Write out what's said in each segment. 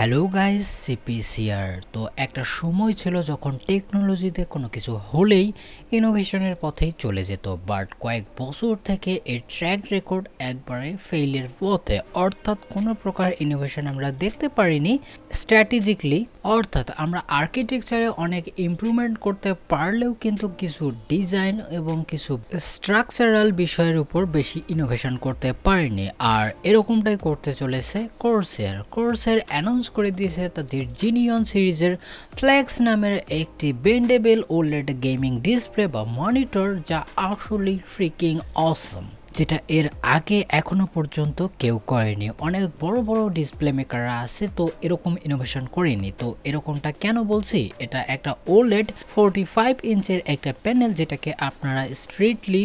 Hello guys, সিপিসিআর। তো একটা সময় ছিল যখন টেকনোলজিতে কোনো কিছু হলেই ইনোভেশনের পথেই চলে যেত, বাট কয়েক বছর থেকে এর ট্র্যাক রেকর্ড একবারে ফেইলের পথে। অর্থাৎ কোনো প্রকার ইনোভেশন আমরা দেখতে পারিনি স্ট্র্যাটেজিকলি। অর্থাৎ আমরা আর্কিটেকচারে অনেক ইমপ্রুভমেন্ট করতে পারলেও কিন্তু কিছু ডিজাইন এবং কিছু স্ট্রাকচারাল বিষয়ের উপর বেশি ইনোভেশন করতে পারিনি। আর এরকমটাই করতে চলেছে কোর্সের অ্যানাউন্স করে দিয়েছে তাদের জিনিয়ন সিরিজের ফ্ল্যাক্স নামের একটি বেন্ডেবল ওলেড গেমিং ডিসপ্লে বা মনিটর, যা আসলে ফ্রিকিং অসম, যেটা এর আগে এখনো পর্যন্ত কেউ করেনি। অনেক বড় বড় ডিসপ্লে মেকাররা আছে, তো এরকম ইনোভেশন করেনি। তো এরকমটা কেন বলছি, এটা একটা ওলেড 45 ইঞ্চের একটা প্যানেল, যেটাকে আপনারা স্ট্রেটলি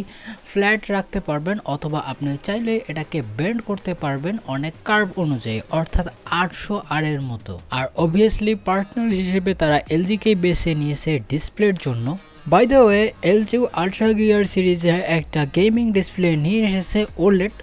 ফ্ল্যাট রাখতে পারবেন, অথবা আপনি চাইলে এটাকে বেন্ড করতে পারবেন অনেক কার্ভ অনুযায়ী, অর্থাৎ 800 আর এর মতো। আর অবভিয়াসলি পার্টনার হিসেবে তারা এলজিকেই বেছে নিয়েছে ডিসপ্লের জন্য। By the way, LG ultra gear সিরিজে একটা গেমিং ডিসপ্লে নিয়ে এসেছে ওলেড,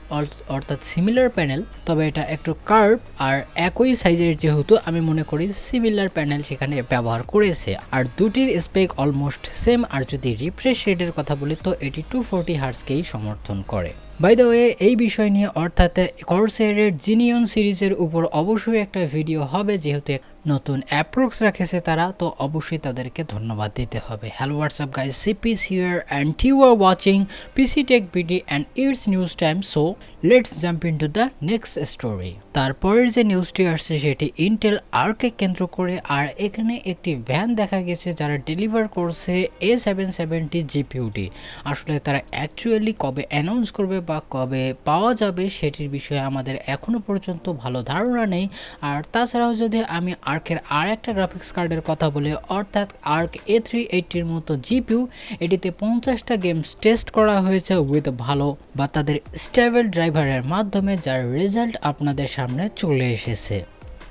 অর্থাৎ সিমিলার প্যানেল, তবে এটা একটু কার্ভ আর একই সাইজের, যেহেতু আমি মনে করি সিমিলার প্যানেল সেখানে ব্যবহার করেছে। আর দুটির স্পেক অলমোস্ট সেম। আর যদি রিফ্রেশ রেটের কথা বলি, তো এটি 240 হার্টজকেই সমর্থন করে। বাই দ্য ওয়ে, এই বিষয় নিয়ে অর্থাৎ কর্সেরের জিনিয়ন সিরিজের উপর অবশ্যই একটা ভিডিও হবে, যেহেতু নতুন অ্যাপ্রোক্স রাখেছে তারা, তো অবশ্যই তাদেরকে ধন্যবাদ দিতে হবে। হ্যালো হোয়াটসঅ্যাপ গাইস, সিপিস here and you are watching PC tech BD and it's news time. So let's jump into the next story. তারপরের যে নিউজটি আসছে সেটি ইন্টেল আর্কে কেন্দ্র করে। আর এখানে একটি ভ্যান দেখা গেছে যারা ডেলিভার করছে A770 জিপিইউটি। আসলে তারা অ্যাকচুয়ালি কবে অ্যানাউন্স করবে বা কবে পাওয়া যাবে সেটির বিষয়ে আমাদের এখনো পর্যন্ত ভালো ধারণা নেই। আর তাছাড়াও যদি আমি আর্কের আর একটা গ্রাফিক্স কার্ডের কথা বলি, অর্থাৎ আর্ক A380-র মতো জিপিইউ, এটিতে 50টা গেমস টেস্ট করা হয়েছে উইথ ভালো বা তাদের স্টেবল ড্রাইভারের মাধ্যমে, যার রেজাল্ট আপনাদের সামনে চলে এসেছে।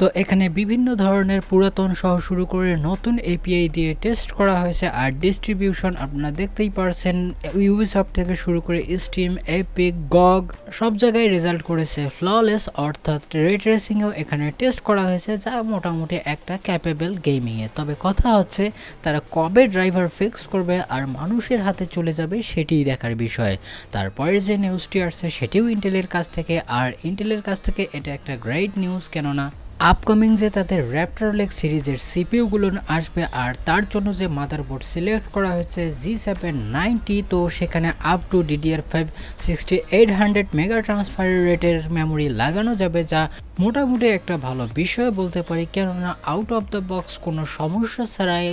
তো এখানে বিভিন্ন ধরনের পুরাতন সহ শুরু করে নতুন এপিআই দিয়ে টেস্ট করা হয়েছে। আর ডিস্ট্রিবিউশন আপনারা দেখতেই পারছেন, ইউবিসফট থেকে শুরু করে স্টিম, এপিক, গগ সব জায়গায় রেজাল্ট করেছে ফ্ললেস। অর্থাৎ রে ট্রেসিংয়েও এখানে টেস্ট করা হয়েছে, যা মোটামুটি একটা ক্যাপেবল গেমিংয়ে। তবে কথা হচ্ছে তারা কবে ড্রাইভার ফিক্স করবে আর মানুষের হাতে চলে যাবে সেটিই দেখার বিষয়। তারপরের যে নিউজটি আসছে সেটিও ইন্টেলের কাছ থেকে। আর ইন্টেলের কাছ থেকে এটা একটা গ্রেট নিউজ, কেননা আপকামিং যে তাদের র্যাপটর লেগ সিরিজের সিপিইউগুলো আসবে, আর তার জন্য যে মাদারবোর্ড সিলেক্ট করা হয়েছে G790, তো সেখানে up to DDR5 6800 mega transfer রেটের মেমোরি লাগানো যাবে, যা মোটামুটি একটা ভালো বিষয় বলতে পারি, কেননা আউট অফ দ্য বক্স কোনো সমস্যা ছাড়াই,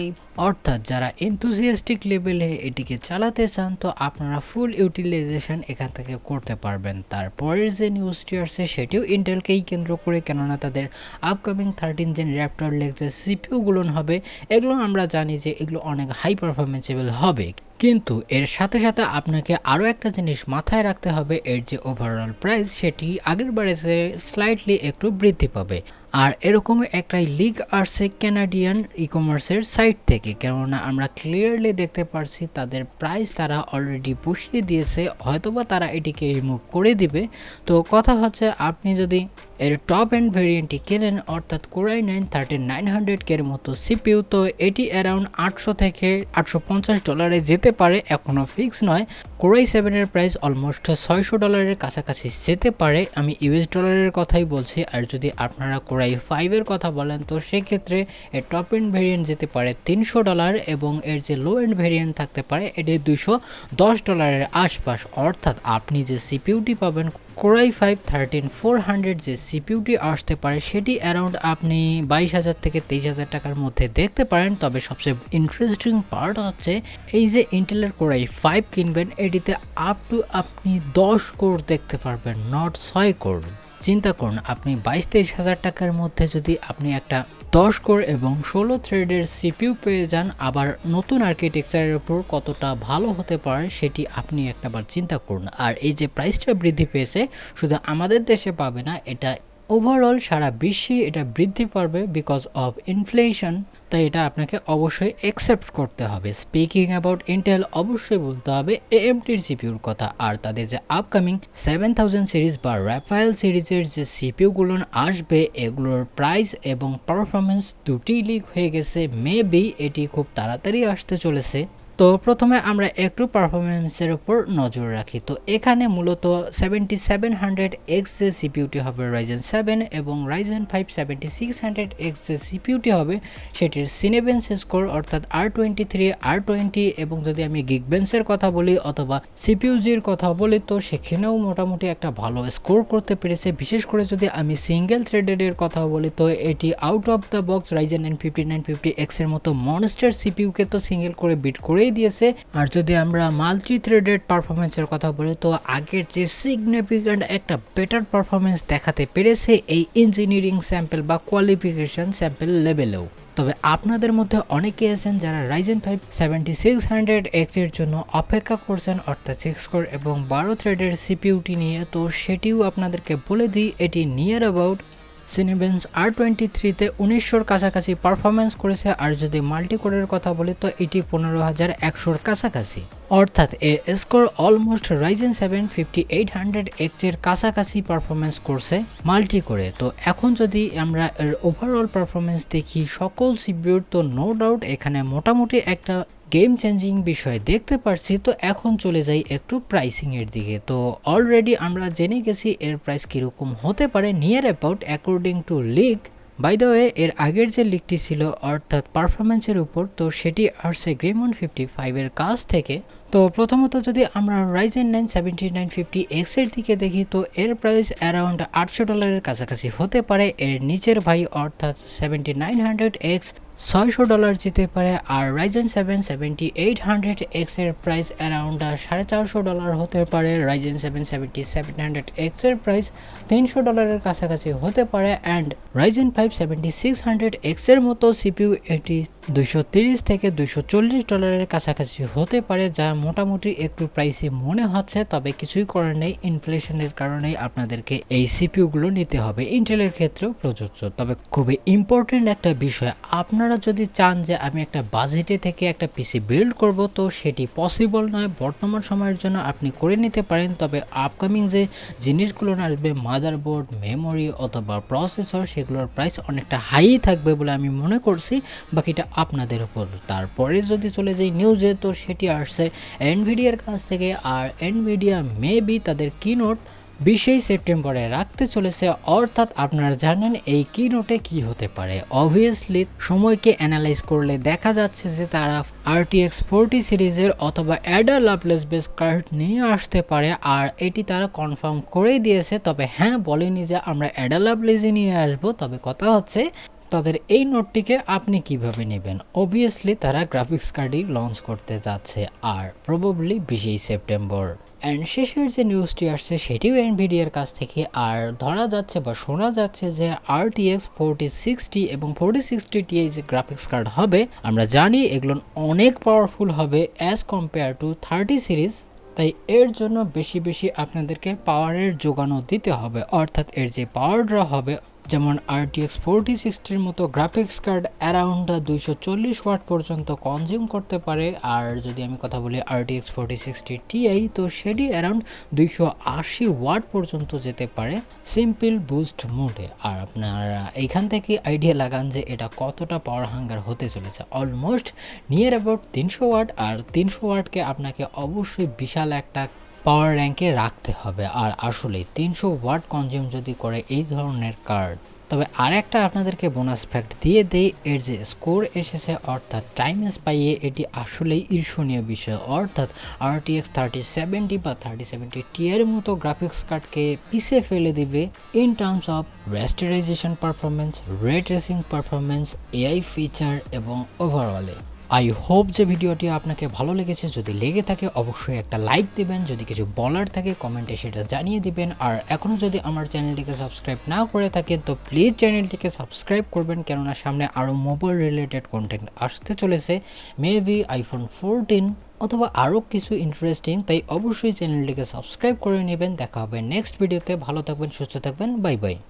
অর্থাৎ যারা এনথুজিয়াস্টিক লেভেলে এটিকে চালাতে চান, তো আপনারা ফুল ইউটিলাইজেশন এখান থেকে করতে পারবেন। তারপরের যে নিউজটি আসছে সেটিও ইন্টেলকেই কেন্দ্র করে, কেননা তাদের আপকামিং 13 জেন র্যাপটর লেগ যে সিপিইউগুলো হবে, এগুলো আমরা জানি যে এগুলো অনেক হাই পারফরমেন্সেবল হবে। কিন্তু এর সাথে সাথে আপনাকে আরও একটা জিনিস মাথায় রাখতে হবে, এর যে ওভারঅল প্রাইস সেটি আগের বারে যে স্লাইটলি একটু বৃদ্ধি পাবে। আর এরকম একটাই লিগ আসছে ক্যানাডিয়ান ই কমার্সের সাইট থেকে, কেননা আমরা ক্লিয়ারলি দেখতে পারছি তাদের প্রাইস তারা অলরেডি বসিয়ে দিয়েছে, হয়তোবা তারা এটিকে রিমুভ করে দিবে। তো কথা হচ্ছে, আপনি যদি এর টপ এন্ড ভেরিয়েন্টটি কেনেন, অর্থাৎ কোরাই 9 3900 এর মতো সিপিইউ, তো এটি অ্যারাউন্ড 800 থেকে $850 যেতে পারে, এখনও ফিক্স নয়। কোরাই 7 এর প্রাইস অলমোস্ট $600 কাছাকাছি যেতে পারে, আমি ইউএস ডলারের কথাই বলছি। আর যদি আপনারা কোরাই 5 এর কথা বলেন, তো সেক্ষেত্রে এর টপ এন্ড ভেরিয়েন্ট যেতে পারে $300, এবং এর যে লো এন্ড ভেরিয়েন্ট থাকতে পারে এটি $210 আশপাশ। অর্থাৎ আপনি যে সিপিইউটি পাবেন কোরাই 5 13400 যে সিপিইউটি আসতে পারে, সেটি অ্যারাউন্ড আপনি 22,000 থেকে 23,000 টাকার মধ্যে দেখতে পারেন। তবে সবচেয়ে ইন্টারেস্টিং পার্ট হচ্ছে, এই যে ইন্টেলের কোরাই 5 কিনবেন, এটিতে আপ টু আপনি 10 কোর দেখতে পারবেন, নট 6 কোর। চিন্তা করুন, আপনি 22-23,000 টাকার মধ্যে যদি আপনি একটা 10 কোর এবং 16 থ্রেডের সিপিইউ পেয়ে যান, আবার নতুন আর্কিটেকচারের উপর কতটা ভালো হতে পারে সেটি আপনি একটাবার চিন্তা করুন। আর এই যে প্রাইসটা বৃদ্ধি পেয়েছে, শুধু আমাদের দেশে পাবে না, এটা ওভারঅল সারা বিশ্বে এটা বৃদ্ধি পাবে বিকজ অফ ইনফ্লেশন, তাই এটা আপনাকে অবশ্যই অ্যাকসেপ্ট করতে হবে। স্পিকিং অ্যাবাউট ইন্টেল, অবশ্যই বলতে হবে এএমডির সিপিউর কথা, আর তাদের যে আপকামিং 7000 সিরিজ বা রাফায়েল সিরিজের যে সিপিউগুলো আসবে এগুলোর প্রাইস এবং পারফরমেন্স দুটিই লিক হয়ে গেছে, মেবি এটি খুব তাড়াতাড়ি আসতে চলেছে। তো প্রথমে আমরা একটু পারফরমেন্সের উপর নজর রাখি। তো এখানে মূলত 7700X যে সিপিউটি হবে রাইজেন 7 এবং রাইজেন 5 7600X যে সিপিউটি হবে সেটির সিনেবেন্স স্কোর অর্থাৎ R23 R20, এবং যদি আমি গিগবেন্সের কথা বলি অথবা সিপিউজির কথা বলি তো সেখানেও মোটামুটি একটা ভালো স্কোর করতে পেরেছে। বিশেষ করে যদি আমি সিঙ্গেল থ্রেডেডের কথা বলি তো এটি out of the box Ryzen 5950X এর মতো মনস্টার সিপিউকে তো সিঙ্গেল করে বিট করে দিয়েছে। আর যদি আমরা মাল্টি থ্রেডেড পারফরমেন্সের কথা বলি তো আগের যে সিগনিফিক্যান্ট একটা বেটার পারফরমেন্স দেখাতে পেরেছে এই ইঞ্জিনিয়ারিং স্যাম্পল বা কোয়ালিফিকেশন স্যাম্পল লেভেলেও। তবে আপনাদের মধ্যে অনেকে আছেন যারা রাইজেন 5 7600X এর জন্য অপেক্ষা করছেন অর্থাৎ 6 কোর এবং 12 থ্রেডের সিপিইউটি নিয়ে। তো সেটিও আপনাদেরকে বলে দিই এটি নিয়ার অ্যাবাউট সিনেবেন্স R23-তে 1900-র কাছাকাছি পারফরমেন্স করেছে, আর যদি মাল্টি কোরের কথা বলি তো এটি 15100-র কাছাকাছি, অর্থাৎ এর স্কোর অলমোস্ট রাইজেন 7 5800X এর কাছাকাছি পারফরমেন্স করছে মাল্টি করে। তো এখন যদি আমরা এর ওভারঅল পারফরমেন্স দেখি সকল সিপিইউর, তো নো ডাউট এখানে মোটামুটি একটা গেম চেঞ্জিং বিষয় দেখতে পারছি। তো এখন চলে যাই একটু প্রাইসিং এর দিকে। তো অলরেডি আমরা জেনে গেছি এর প্রাইস কীরকম হতে পারে near about according to league. By the way এর আগের যে লিগটি ছিল অর্থাৎ পারফরমেন্সের উপর, তো সেটি আসছে গ্রেমন 55 এর কাছ থেকে। তো প্রথমত যদি আমরা রাইজেন 9 7950X এর দিকে দেখি তো এর প্রাইস অ্যারাউন্ড $800 কাছাকাছি হতে পারে। এর নিচের ভাই অর্থাৎ 7900X $600 যেতে পারে, আর রাইজেন 7 7800X এর প্রাইস অ্যারাউন্ড $450 হতে পারে। রাইজেন 7 7700X এর প্রাইস $300 কাছাকাছি হতে পারে, অ্যান্ড রাইজেন 5 7600X এর মতো সিপিইউ এটি $230 থেকে $240 কাছাকাছি হতে পারে, যা মোটামুটি একটু প্রাইসি মনে হচ্ছে। তবে কিছুই করার নেই, ইনফ্লেশনের কারণেই আপনাদেরকে এই সিপিইউগুলো নিতে হবে, ইন্টেলের ক্ষেত্রেও প্রযোজ্য। তবে খুবই ইম্পর্টেন্ট একটা বিষয়, আপনারা যদি চান যে আমি একটা বাজেটে থেকে একটা পিসি বিল্ড করব তো সেটি পসিবল নয় বর্তমান সময়ের জন্য। আপনি করে নিতে পারেন, তবে আপকামিং যে জিনিসগুলো আসবে মাদারবোর্ড, মেমোরি অথবা প্রসেসর, সেগুলোর প্রাইস অনেকটা হাই থাকবে বলে আমি মনে করছি। বাকিটা আপনাদের উপর। তারপরে যদি চলে যাই নিউজে, তো সেটি আসছে এনভিডিয়ার কাছ থেকে, আর এনভিডিয়া মেবি তাদের কিনোট 20 সেপ্টেম্বরে রাখতে চলেছে। অর্থাৎ আপনারা জানেন এই কিনোটে কি হতে পারে। অবভিয়াসলি সময়কে অ্যানালাইজ করলে দেখা যাচ্ছে যে তারা RTX 40 সিরিজের অথবা অ্যাডা লাভলেস বেস কার্ড নিয়ে আসতে পারে, আর এটি তারা কনফার্ম করেই দিয়েছে। তবে হ্যাঁ, বলেনি যে আমরা অ্যাডা লাভলেসই নিয়ে আসবো। তবে কথা হচ্ছে তাদের এই নোটটিকে আপনি কিভাবে নেবেন। অবভিয়াসলি তারা গ্রাফিক্স কার্ডই লঞ্চ করতে যাচ্ছে, আর প্রবাবলি 20 সেপ্টেম্বর। অ্যান্ড শেষের যে নিউজটি আসছে সেটিও এনভিডিয়ার কাছ থেকে, আর ধরা যাচ্ছে বা শোনা যাচ্ছে যে RTX 4060 এবং 4060 Ti যে গ্রাফিক্স কার্ড হবে, আমরা জানি এগুলো অনেক পাওয়ারফুল হবে অ্যাজ কম্পেয়ার টু 30 সিরিজ। তাই এর জন্য বেশি বেশি আপনাদেরকে পাওয়ারের যোগানো দিতে হবে, অর্থাৎ এর যে পাওয়ার ড্র হবে, যেমন RTX 4060-র মতো গ্রাফিক্স কার্ড অ্যারাউন্ড 240 ওয়াট পর্যন্ত কনজিউম করতে পারে। আর যদি আমি কথা বলি RTX 4060 Ti, তো সেটি অ্যারাউন্ড 280 ওয়াট পর্যন্ত যেতে পারে সিম্পল বুস্ট মোডে। আর আপনারা এইখান থেকে আইডিয়া লাগান যে এটা কতটা পাওয়ার হাঙ্গার হতে চলেছে। অলমোস্ট নিয়ার অ্যাবাউট 300 ওয়াট, আর 300 ওয়াটকে আপনাকে অবশ্যই বিশাল একটা পাওয়ার র্যাঙ্কে রাখতে হবে। আর আসলে 300 ওয়াট কনজিউম যদি করে এই ধরনের কার্ড। তবে আর একটা আপনাদেরকে বোনাস ফ্যাক্ট দিয়ে দেই, এর যে স্কোর এসেছে অর্থাৎ টাইম স্পাইয়ে, এটি আসলেই ঈর্ষণীয় বিষয়। অর্থাৎ RTX 3070 বা 3070 Ti এর মতো গ্রাফিক্স কার্ডকে পিছে ফেলে দিবে ইন টার্মস অফ রেস্টারাইজেশন পারফরমেন্স, রে ট্রেসিং পারফরমেন্স, AI ফিচার এবং ওভারঅলে। আই হোপ যে ভিডিওটি আপনাকে ভালো লেগেছে। যদি লেগে থাকে অবশ্যই একটা লাইক দিবেন, যদি কিছু বলার থাকে কমেন্টে সেটা জানিয়ে দিবেন। আর এখনও যদি আমার চ্যানেলটিকে সাবস্ক্রাইব না করে থাকেন তো প্লিজ চ্যানেলটিকে সাবস্ক্রাইব করবেন, কেননা সামনে আরও মোবাইল রিলেটেড কন্টেন্ট আসতে চলেছে, মেবি iPhone 14 অথবা আরও কিছু ইন্টারেস্টিং। তাই অবশ্যই চ্যানেলটিকে সাবস্ক্রাইব করে নেবেন। দেখা হবে নেক্সট ভিডিওতে। ভালো থাকবেন, সুস্থ থাকবেন, বাই বাই।